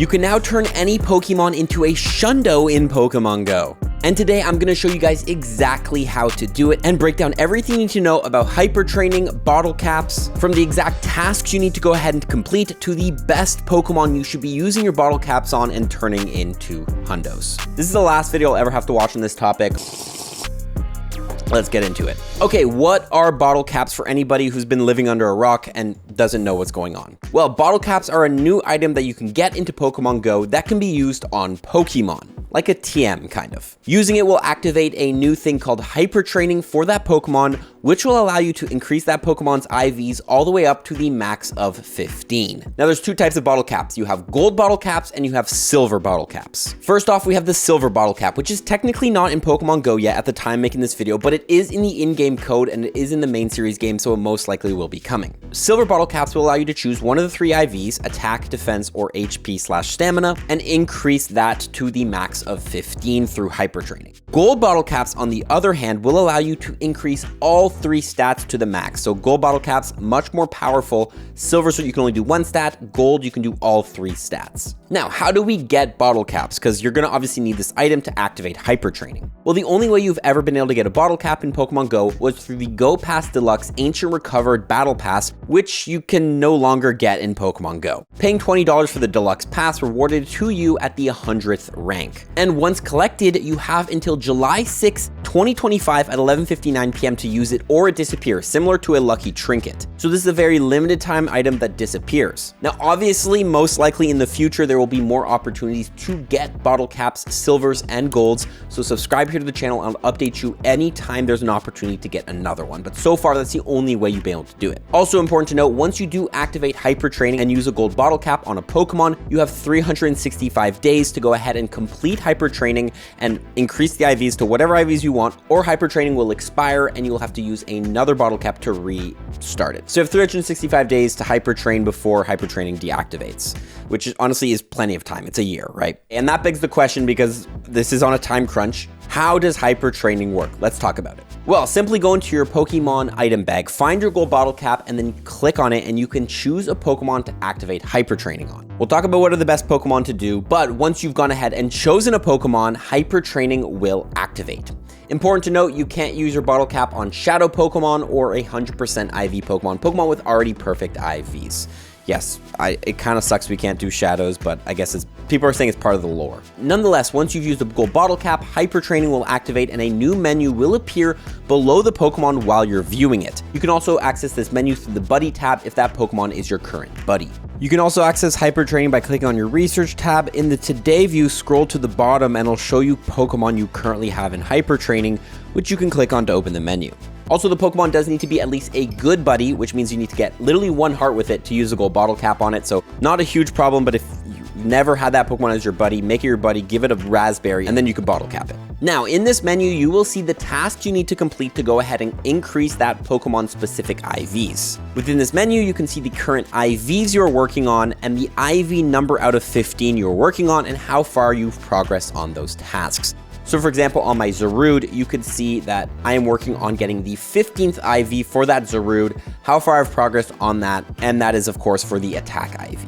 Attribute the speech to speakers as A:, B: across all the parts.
A: You can now turn any Pokemon into a Shundo in Pokemon Go. And today I'm going to show you guys exactly how to do it and break down everything you need to know about hyper training, bottle caps, from the exact tasks you need to go ahead and complete to the best Pokemon you should be using your bottle caps on and turning into Hundos. This is the last video I'll ever have to watch on this topic. Let's get into it. Okay, what are bottle caps for anybody who's been living under a rock and doesn't know what's going on? Well, bottle caps are a new item that you can get into Pokemon Go that can be used on Pokemon. Like a TM, kind of. Using it will activate a new thing called hyper training for that Pokemon, which will allow you to increase that Pokemon's IVs all the way up to the max of 15. Now there's two types of bottle caps. You have gold bottle caps and you have silver bottle caps. First off, we have the silver bottle cap, which is technically not in Pokemon Go yet at the time making this video, but it is in the in-game code and it is in the main series game, so it most likely will be coming. Silver bottle caps will allow you to choose one of the three IVs, attack, defense, or HP/stamina, and increase that to the max of 15 through hyper training. Gold bottle caps, on the other hand, will allow you to increase all three stats to the max. So gold bottle caps, much more powerful. Silver, so you can only do one stat. Gold, you can do all three stats. Now, how do we get bottle caps? Because you're going to obviously need this item to activate hyper training. Well, the only way you've ever been able to get a bottle cap in Pokemon Go was through the Go Pass Deluxe Ancient Recovered Battle Pass, which you can no longer get in Pokemon Go. Paying $20 for the Deluxe Pass rewarded to you at the 100th rank. And once collected, you have until July 6, 2025 at 11:59 p.m. to use it, or it disappears, similar to a lucky trinket. So this is a very limited time item that disappears. Now, obviously, most likely in the future, there will be more opportunities to get bottle caps, silvers, and golds. So subscribe here to the channel. I'll update you anytime there's an opportunity to get another one. But so far, that's the only way you've been able to do it. Also important to note, once you do activate hyper training and use a gold bottle cap on a Pokemon, you have 365 days to go ahead and complete hyper training and increase the IVs to whatever IVs you want, or hyper training will expire and you will have to use another bottle cap to restart it. So you have 365 days to hyper train before hyper training deactivates, which honestly is plenty of time. It's a year, right? And that begs the question, because this is on a time crunch, how does hyper training work? Let's talk about it. Well, simply go into your Pokemon item bag, find your gold bottle cap, and then click on it, and you can choose a Pokemon to activate hyper training on. We'll talk about what are the best Pokemon to do, but once you've gone ahead and chosen a Pokemon, hyper training will activate. Important to note, you can't use your bottle cap on shadow Pokemon or 100% IV Pokemon with already perfect IVs. Yes, it kind of sucks we can't do shadows, but I guess people are saying it's part of the lore. Nonetheless, once you've used the gold bottle cap, hyper training will activate and a new menu will appear below the Pokemon while you're viewing it. You can also access this menu through the buddy tab if that Pokemon is your current buddy. You can also access hyper training by clicking on your research tab. In the today view, scroll to the bottom and it'll show you Pokemon you currently have in hyper training, which you can click on to open the menu. Also, the Pokemon does need to be at least a good buddy, which means you need to get literally one heart with it to use a gold bottle cap on it. So not a huge problem, but if you've never had that Pokemon as your buddy, make it your buddy, give it a raspberry, and then you can bottle cap it. Now, in this menu, you will see the tasks you need to complete to go ahead and increase that Pokemon specific IVs. Within this menu, you can see the current IVs you're working on and the IV number out of 15 you're working on and how far you've progressed on those tasks. So for example, on my Zarude, you could see that I am working on getting the 15th IV for that Zarude, how far I've progressed on that, and that is of course for the attack IV.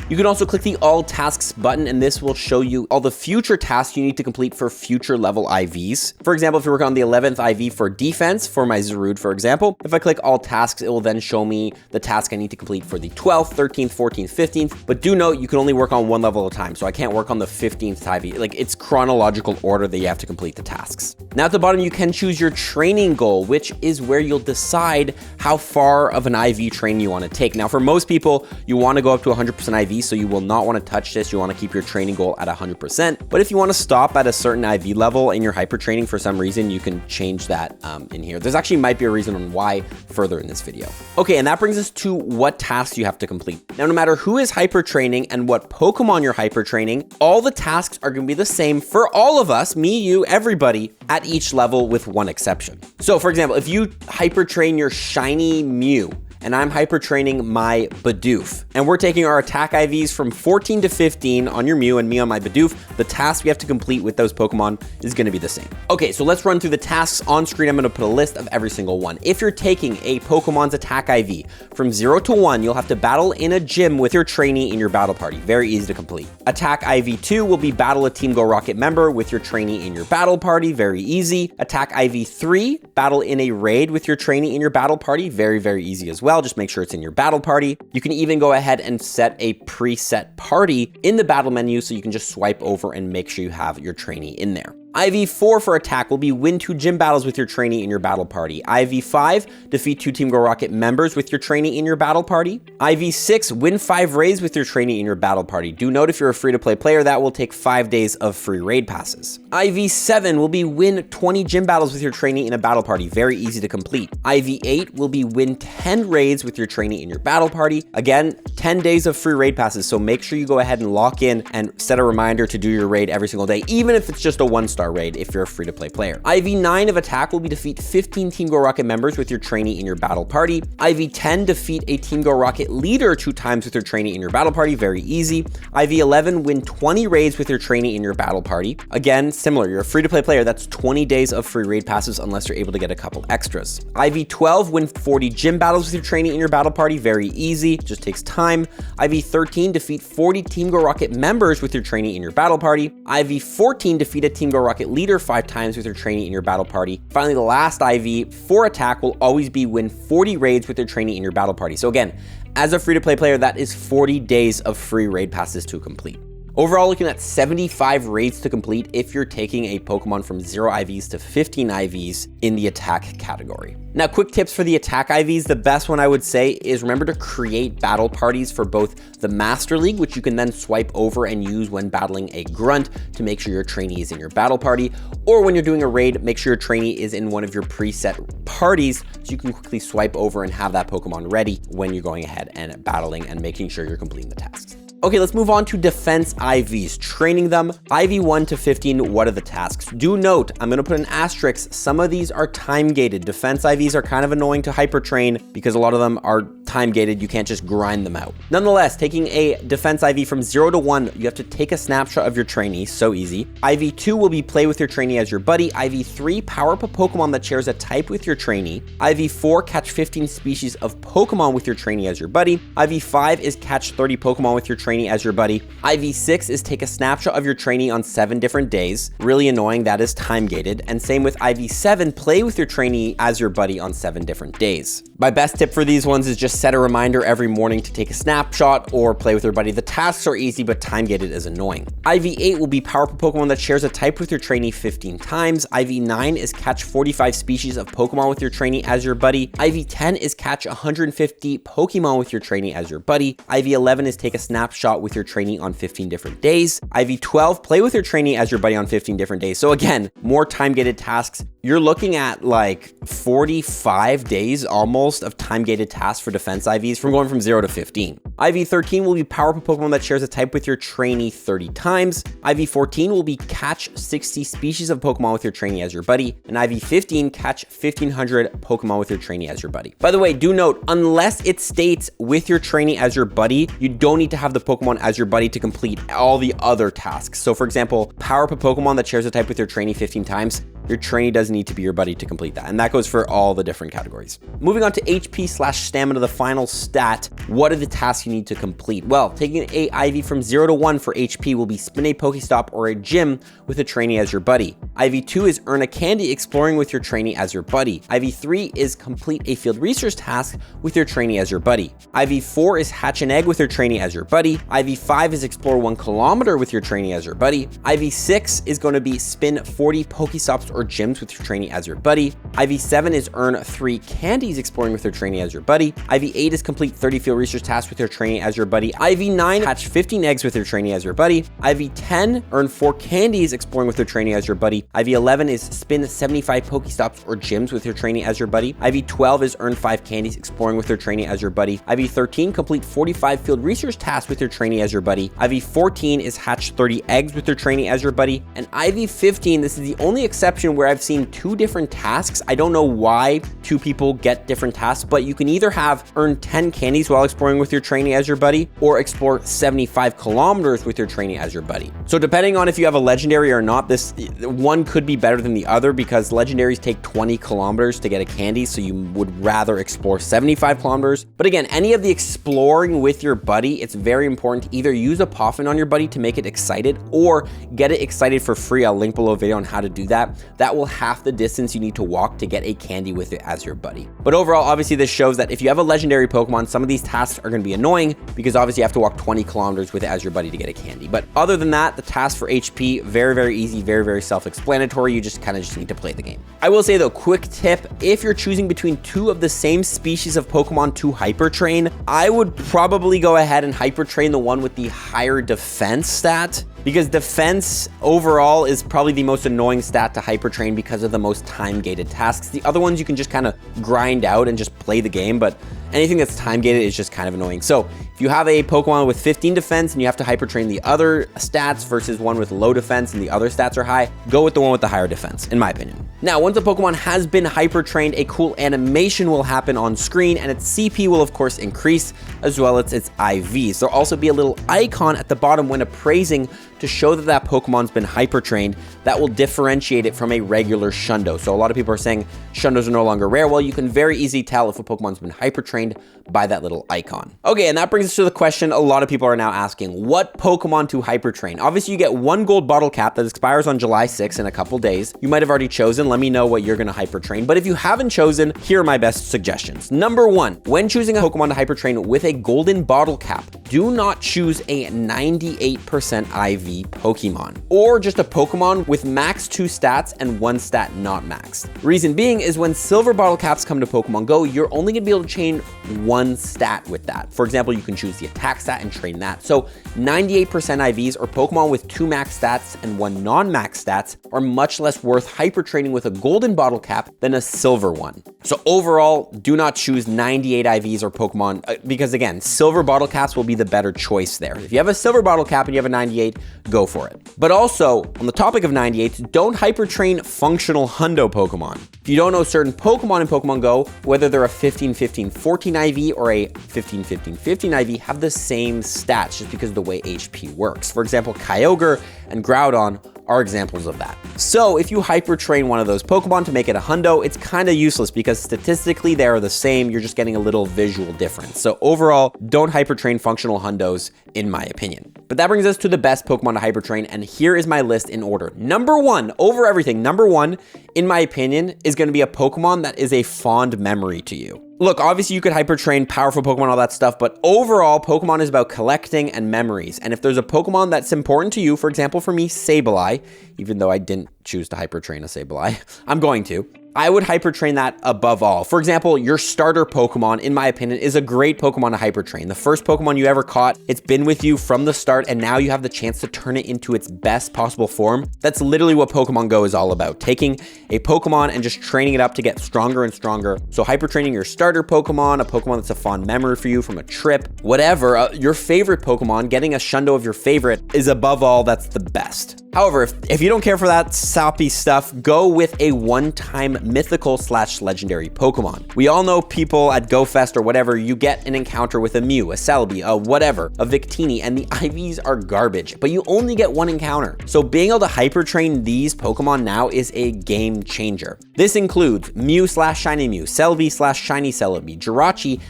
A: You can also click the All Tasks button, and this will show you all the future tasks you need to complete for future level IVs. For example, if you work on the 11th IV for defense, for my Zarude, for example, if I click All Tasks, it will then show me the task I need to complete for the 12th, 13th, 14th, 15th. But do note, you can only work on one level at a time, so I can't work on the 15th IV. Like, it's chronological order that you have to complete the tasks. Now at the bottom, you can choose your training goal, which is where you'll decide how far of an IV training you want to take. Now, for most people, you want to go up to 100% IV, so you will not want to touch this. You want to keep your training goal at 100%. But if you want to stop at a certain IV level in your hyper training for some reason, you can change that in here. There's actually might be a reason on why further in this video. Okay, and that brings us to what tasks you have to complete. Now, no matter who is hyper training and what Pokemon you're hyper training, all the tasks are going to be the same for all of us, me, you, everybody, at each level with one exception. So for example, if you hyper train your shiny Mew, and I'm hyper training my Bidoof. And we're taking our attack IVs from 14 to 15 on your Mew and me on my Bidoof. The task we have to complete with those Pokemon is going to be the same. Okay, so let's run through the tasks on screen. I'm going to put a list of every single one. If you're taking a Pokemon's attack IV from 0 to 1, you'll have to battle in a gym with your trainee in your battle party. Very easy to complete. Attack IV 2 will be battle a Team Go Rocket member with your trainee in your battle party. Very easy. Attack IV 3, battle in a raid with your trainee in your battle party. Very, very easy as well. Just make sure it's in your battle party. You can even go ahead and set a preset party in the battle menu so you can just swipe over and make sure you have your trainee in there. IV4 for attack will be win 2 gym battles with your trainee in your battle party. IV5, defeat 2 Team Go Rocket members with your trainee in your battle party. IV6, win 5 raids with your trainee in your battle party. Do note if you're a free-to-play player, that will take 5 days of free raid passes. IV7 will be win 20 gym battles with your trainee in a battle party. Very easy to complete. IV8 will be win 10 raids with your trainee in your battle party. Again, 10 days of free raid passes, so make sure you go ahead and lock in and set a reminder to do your raid every single day, even if it's just a 1-star raid if you're a free-to-play player. IV9 of attack will be defeat 15 Team Go Rocket members with your trainee in your battle party. IV10, defeat a Team Go Rocket leader 2 times with your trainee in your battle party. Very easy. IV11, win 20 raids with your trainee in your battle party. Again, similar, you're a free-to-play player, that's 20 days of free raid passes unless you're able to get a couple extras. IV12, win 40 gym battles with your trainee in your battle party. Very easy, just takes time. IV13, defeat 40 Team Go Rocket members with your trainee in your battle party. IV14, defeat a Team Go Rocket leader 5 times with your trainee in your battle party. Finally, the last IV for attack will always be win 40 raids with your trainee in your battle party. So again, as a free-to-play player, that is 40 days of free raid passes to complete. Overall, looking at 75 raids to complete if you're taking a Pokemon from 0 IVs to 15 IVs in the attack category. Now, quick tips for the attack IVs. The best one I would say is remember to create battle parties for both the Master League, which you can then swipe over and use when battling a grunt to make sure your trainee is in your battle party, or when you're doing a raid, make sure your trainee is in one of your preset parties so you can quickly swipe over and have that Pokemon ready when you're going ahead and battling and making sure you're completing the tasks. Okay, let's move on to defense IVs, training them. IV 1 to 15, what are the tasks? Do note, I'm gonna put an asterisk, some of these are time gated. Defense IVs are kind of annoying to hyper train because a lot of them are time gated, you can't just grind them out. Nonetheless, taking a defense IV from 0 to 1, you have to take a snapshot of your trainee, so easy. IV 2 will be play with your trainee as your buddy. IV 3, power up a Pokemon that shares a type with your trainee. IV 4, catch 15 species of Pokemon with your trainee as your buddy. IV 5 is catch 30 Pokemon with your trainee as your buddy. IV6 is take a snapshot of your trainee on 7 different days. Really annoying, that is time gated. And same with IV7, play with your trainee as your buddy on 7 different days. My best tip for these ones is just set a reminder every morning to take a snapshot or play with your buddy. The tasks are easy, but time gated is annoying. IV8 will be power up a Pokemon that shares a type with your trainee 15 times. IV9 is catch 45 species of Pokemon with your trainee as your buddy. IV10 is catch 150 Pokemon with your trainee as your buddy. IV11 is take a snapshot with your trainee on 15 different days. IV12, play with your trainee as your buddy on 15 different days. So again, more time-gated tasks. You're looking at like 45 days almost of time-gated tasks for defense IVs from going from 0 to 15. IV13 will be power up a Pokemon that shares a type with your trainee 30 times. IV14 will be catch 60 species of Pokemon with your trainee as your buddy. And IV15, catch 1500 Pokemon with your trainee as your buddy. By the way, do note, unless it states with your trainee as your buddy, you don't need to have the Pokemon as your buddy to complete all the other tasks. So for example, power up a Pokemon that shares a type with your trainee 15 times. Your trainee doesn't need to be your buddy to complete that. And that goes for all the different categories. Moving on to HP/stamina, the final stat. What are the tasks you need to complete? Well, taking a IV from 0 to 1 for HP will be spin a Pokestop or a gym with a trainee as your buddy. IV2 is earn a candy exploring with your trainee as your buddy. IV3 is complete a field research task with your trainee as your buddy. IV4 is hatch an egg with your trainee as your buddy. IV5 is explore 1 kilometer with your trainee as your buddy. IV6 is going to be spin 40 Pokestops or gyms with your trainee as your buddy. IV7 is earn 3 candies exploring with your trainee as your buddy. IV8 is complete 30 field research tasks with your trainee as your buddy. IV9, hatch 15 eggs with your trainee as your buddy. IV10, earn 4 candies exploring with your trainee as your buddy. IV11 is spin 75 Pokestops or gyms with your trainee as your buddy. IV12 is earn 5 candies exploring with your trainee as your buddy. IV13, complete 45 field research tasks with your trainee as your buddy. IV14 is hatch 30 eggs with your trainee as your buddy. And IV15, this is the only exception exception where I've seen 2 different tasks. I don't know why 2 people get different tasks, but you can either have earn 10 candies while exploring with your trainee as your buddy, or explore 75 kilometers with your trainee as your buddy. So depending on if you have a legendary or not, this one could be better than the other because legendaries take 20 kilometers to get a candy, so you would rather explore 75 kilometers. But again, any of the exploring with your buddy, it's very important to either use a Poffin on your buddy to make it excited or get it excited for free. I'll link below a video on how to do that. That will half the distance you need to walk to get a candy with it as your buddy. But overall, obviously this shows that if you have a legendary Pokemon, some of these tasks are going to be annoying because obviously you have to walk 20 kilometers with it as your buddy to get a candy. But other than that, the tasks for HP, very, very easy, very, very self-explanatory. You just kind of need to play the game. I will say though, quick tip, if you're choosing between 2 of the same species of Pokemon to hyper train, I would probably go ahead and hyper train the one with the higher defense stat, because defense overall is probably the most annoying stat to hyper train because of the most time gated tasks. The other ones you can just kind of grind out and just play the game, but anything that's time gated is just kind of annoying. So if you have a Pokemon with 15 defense and you have to hyper train the other stats versus one with low defense and the other stats are high, go with the one with the higher defense, in my opinion. Now, once a Pokemon has been hyper trained, a cool animation will happen on screen and its CP will of course increase, as well as its IVs. There'll also be a little icon at the bottom when appraising to show that that Pokemon's been hyper trained. That will differentiate it from a regular Shundo. So a lot of people are saying Shundos are no longer rare. Well, you can very easily tell if a Pokemon's been hyper trained by that little icon. Okay, and that brings us to the question a lot of people are now asking: what Pokemon to hyper train? Obviously, you get 1 gold bottle cap that expires on July 6th in a couple days. You might have already chosen. Let me know what you're gonna hyper train. But if you haven't chosen, here are my best suggestions. Number 1, when choosing a Pokemon to hyper train with a golden bottle cap, do not choose a 98% IV Pokemon, or just a Pokemon with max 2 stats and 1 stat not maxed. Reason being is when silver bottle caps come to Pokemon Go, you're only gonna be able to chain 1 stat with that. For example, you can choose the attack stat and train that. So 98% IVs or Pokemon with 2 max stats and 1 non-max stats are much less worth hyper training with a golden bottle cap than a silver one. So overall, do not choose 98 IVs or Pokemon because again, silver bottle caps will be the better choice there. If you have a silver bottle cap and you have a 98, go for it. But also, on the topic of 98s, don't hyper train functional hundo Pokemon. If you don't know, certain Pokemon in Pokemon Go, whether they're a 15-15-14 IV or a 15-15-15 IV, have the same stats just because of the way HP works. For example, Kyogre and Groudon are examples of that. So if you hyper train one of those Pokemon to make it a hundo, it's kind of useless because statistically they are the same. You're just getting a little visual difference. So overall, don't hyper train functional hundos in my opinion. But that brings us to the best Pokemon to hyper train, and here is my list in order. Number 1, over everything, number 1, in my opinion, is going to be a Pokemon that is a fond memory to you. Look, obviously you could hyper train powerful Pokemon, all that stuff, but overall, Pokemon is about collecting and memories. And if there's a Pokemon that's important to you, for example, for me, Sableye, even though I didn't choose to hyper train a Sableye, I'm going to. I would hyper train that above all. For example, your starter Pokemon, in my opinion, is a great Pokemon to hyper train. The first Pokemon you ever caught, it's been with you from the start, and now you have the chance to turn it into its best possible form. That's literally what Pokemon Go is all about. Taking a Pokemon and just training it up to get stronger and stronger. So hyper training your starter Pokemon, a Pokemon that's a fond memory for you from a trip, whatever, your favorite Pokemon, getting a Shundo of your favorite is above all, that's the best. However, if you don't care for that soppy stuff, go with a one-time mythical / legendary Pokemon. We all know people at GoFest or whatever, you get an encounter with a Mew, a Celebi, a whatever, a Victini, and the IVs are garbage, but you only get one encounter. So being able to hyper train these Pokemon now is a game changer. This includes Mew / Shiny Mew, Celebi / Shiny Celebi, Jirachi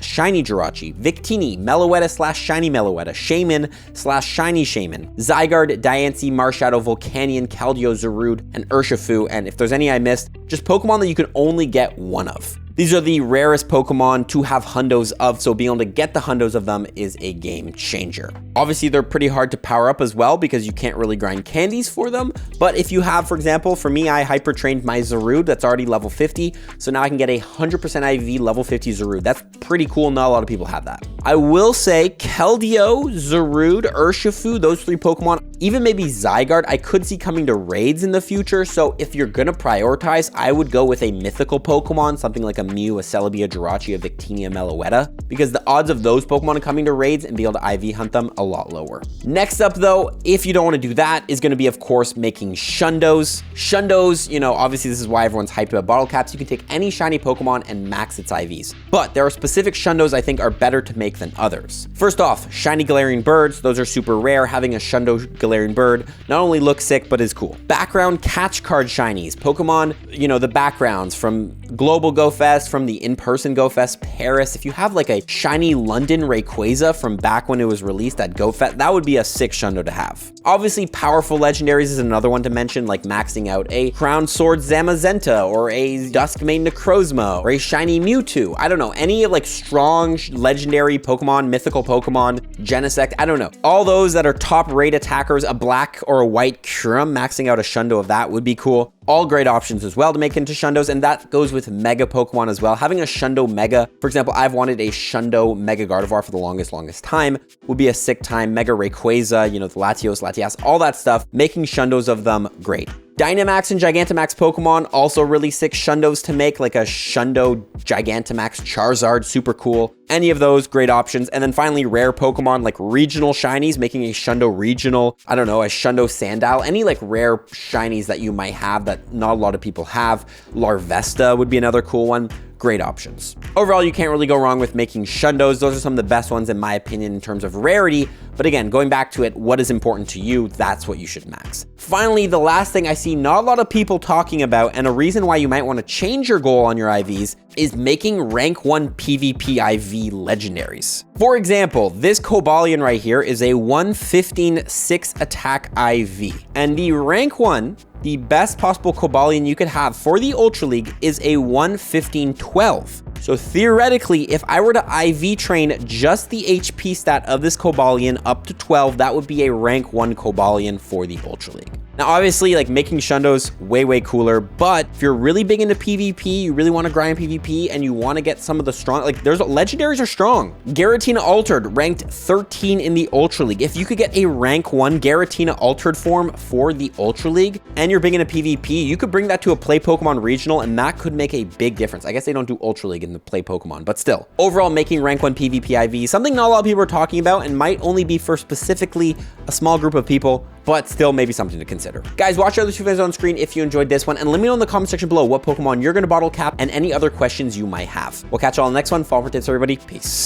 A: / Shiny Jirachi, Victini, Meloetta / Shiny Meloetta, Shaman / Shiny Shaman, Zygarde, Diancie, Marshadow, Volcanion, Keldeo, Zarude, and Urshifu, and if there's any I missed, just Pokemon that you can only get one of. These are the rarest Pokemon to have hundos of, so being able to get the hundos of them is a game changer. Obviously, they're pretty hard to power up as well because you can't really grind candies for them. But if you have, for example, for me, I hyper trained my Zarude that's already level 50. So now I can get a 100% IV level 50 Zarude. That's pretty cool. Not a lot of people have that. I will say Keldeo, Zarude, Urshifu, those 3 Pokemon, even maybe Zygarde, I could see coming to raids in the future. So if you're going to prioritize, I would go with a mythical Pokemon, something like a a Mew, a Celebi, a Jirachi, a Victini, a Meloetta, because the odds of those Pokemon coming to raids and be able to IV hunt them a lot lower. Next up though, if you don't want to do that, is going to be, of course, making Shundos. Shundos, you know, obviously this is why everyone's hyped about bottle caps. You can take any shiny Pokemon and max its IVs. But there are specific Shundos I think are better to make than others. First off, shiny Galarian birds. Those are super rare. Having a Shundo Galarian bird not only looks sick, but is cool. Background catch card shinies. Pokemon, you know, the backgrounds from Global Go Fest, from the in-person Go Fest Paris. If you have like a shiny London Rayquaza from back when it was released at Go Fest, that would be a sick Shundo to have. Obviously, powerful legendaries is another one to mention, like maxing out a Crown Sword Zamazenta or a Duskmane Necrozma or a shiny Mewtwo. I don't know, any like strong legendary Pokemon, mythical Pokemon, Genesect, I don't know. All those that are top rate attackers, a black or a white Kyurem, maxing out a Shundo of that would be cool. All great options as well to make into Shundos, and that goes with Mega Pokemon as well. Having a Shundo Mega, for example, I've wanted a Shundo Mega Gardevoir for the longest time, would be a sick time. Mega Rayquaza, you know, the Latios, Latias, all that stuff, making Shundos of them, great. Dynamax and Gigantamax Pokemon, also really sick Shundos to make, like a Shundo Gigantamax Charizard, super cool. Any of those, great options. And then finally, rare Pokemon like regional shinies, making a Shundo regional, I don't know, a Shundo Sandile, any like rare shinies that you might have that not a lot of people have. Larvesta would be another cool one. Great options. Overall, you can't really go wrong with making Shundos. Those are some of the best ones in my opinion in terms of rarity. But again, going back to it, what is important to you, that's what you should max. Finally, the last thing I see not a lot of people talking about, and a reason why you might want to change your goal on your IVs, is making rank 1 PvP IV legendaries. For example, this Cobalion right here is a 115 6 attack IV. And the rank 1, the best possible Cobalion you could have for the Ultra League is a 115 12. So theoretically, if I were to IV train just the HP stat of this Cobalion up to 12, that would be a rank 1 Cobalion for the Ultra League. Now, obviously, like making Shundos way cooler, but if you're really big into PvP, you really want to grind PvP, and you want to get some of the strong, like there's legendaries are strong. Giratina Altered ranked 13 in the Ultra League. If you could get a rank 1 Giratina Altered form for the Ultra League, and you're big into PvP, you could bring that to a Play Pokemon Regional, and that could make a big difference. I guess they don't do Ultra League in the Play Pokemon, but still. Overall, making rank 1 PvP IV, something not a lot of people are talking about, and might only be for specifically a small group of people, but still maybe something to consider. Guys, watch the other two videos on screen if you enjoyed this one, and let me know in the comment section below what Pokemon you're going to bottle cap and any other questions you might have. We'll catch you all in the next one. Follow for tips, everybody. Peace.